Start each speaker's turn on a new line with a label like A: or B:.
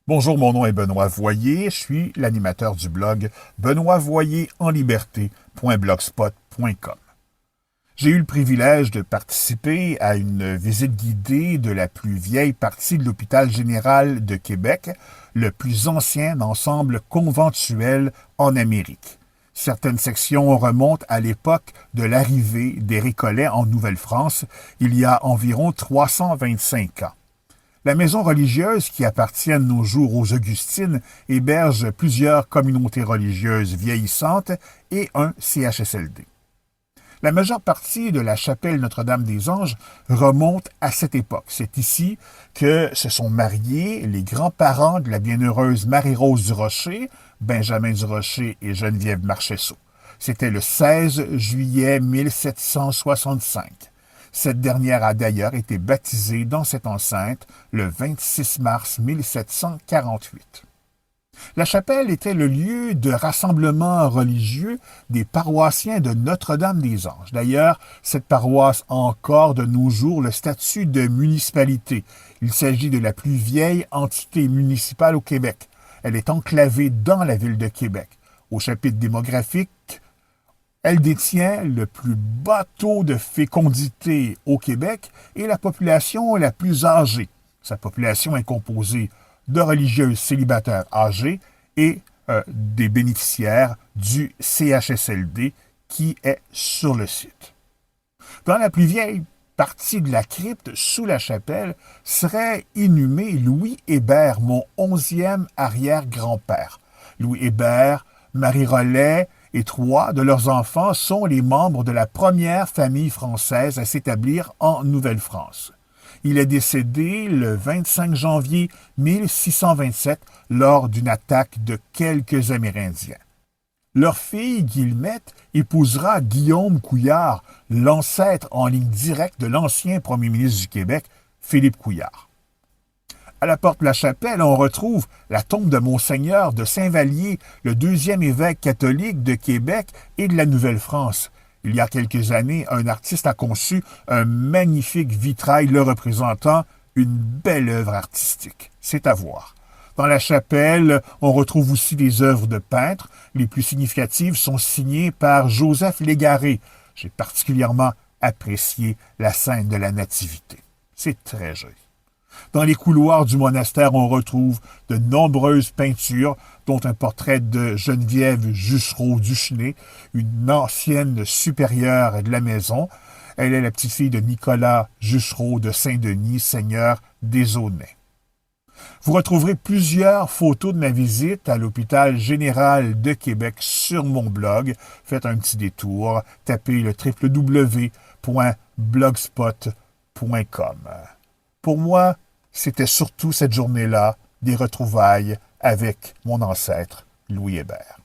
A: Bonjour, mon nom est Benoît Voyer, je suis l'animateur du blog benoîtvoyerenliberté.blogspot.com. J'ai eu le privilège de participer à une visite guidée de la plus vieille partie de l'Hôpital général de Québec, le plus ancien ensemble conventuel en Amérique. Certaines sections remontent à l'époque de l'arrivée des Récollets en Nouvelle-France, il y a environ 325 ans. La maison religieuse, qui appartient de nos jours aux Augustines, héberge plusieurs communautés religieuses vieillissantes et un CHSLD. La majeure partie de la chapelle Notre-Dame-des-Anges remonte à cette époque. C'est ici que se sont mariés les grands-parents de la bienheureuse Marie-Rose Durocher, Benjamin Durocher et Geneviève Marchessault. C'était le 16 juillet 1765. Cette dernière a d'ailleurs été baptisée dans cette enceinte le 26 mars 1748. La chapelle était le lieu de rassemblement religieux des paroissiens de Notre-Dame-des-Anges. D'ailleurs, cette paroisse a encore de nos jours le statut de municipalité. Il s'agit de la plus vieille entité municipale au Québec. Elle est enclavée dans la ville de Québec. Au chapitre démographique, elle détient le plus bas taux de fécondité au Québec et la population la plus âgée. Sa population est composée de religieuses célibataires âgées et des bénéficiaires du CHSLD qui est sur le site. Dans la plus vieille partie de la crypte, sous la chapelle, serait inhumé Louis Hébert, mon 11e arrière-grand-père. Louis Hébert, Marie Rollet et 3 de leurs enfants sont les membres de la première famille française à s'établir en Nouvelle-France. Il est décédé le 25 janvier 1627 lors d'une attaque de quelques Amérindiens. Leur fille, Guillemette, épousera Guillaume Couillard, l'ancêtre en ligne directe de l'ancien premier ministre du Québec, Philippe Couillard. À la porte de la chapelle, on retrouve la tombe de Monseigneur de Saint-Vallier, le deuxième évêque catholique de Québec et de la Nouvelle-France. Il y a quelques années, un artiste a conçu un magnifique vitrail le représentant, une belle œuvre artistique. C'est à voir. Dans la chapelle, on retrouve aussi des œuvres de peintres. Les plus significatives sont signées par Joseph Légaré. J'ai particulièrement apprécié la scène de la Nativité. C'est très joli. Dans les couloirs du monastère, on retrouve de nombreuses peintures, dont un portrait de Geneviève Juchereau-Duchenet, une ancienne supérieure de la maison. Elle est la petite-fille de Nicolas Juchereau de Saint-Denis, seigneur des Aunais. Vous retrouverez plusieurs photos de ma visite à l'Hôpital général de Québec sur mon blog. Faites un petit détour, tapez le www.blogspot.com. Pour moi, c'était surtout cette journée-là des retrouvailles avec mon ancêtre, Louis Hébert.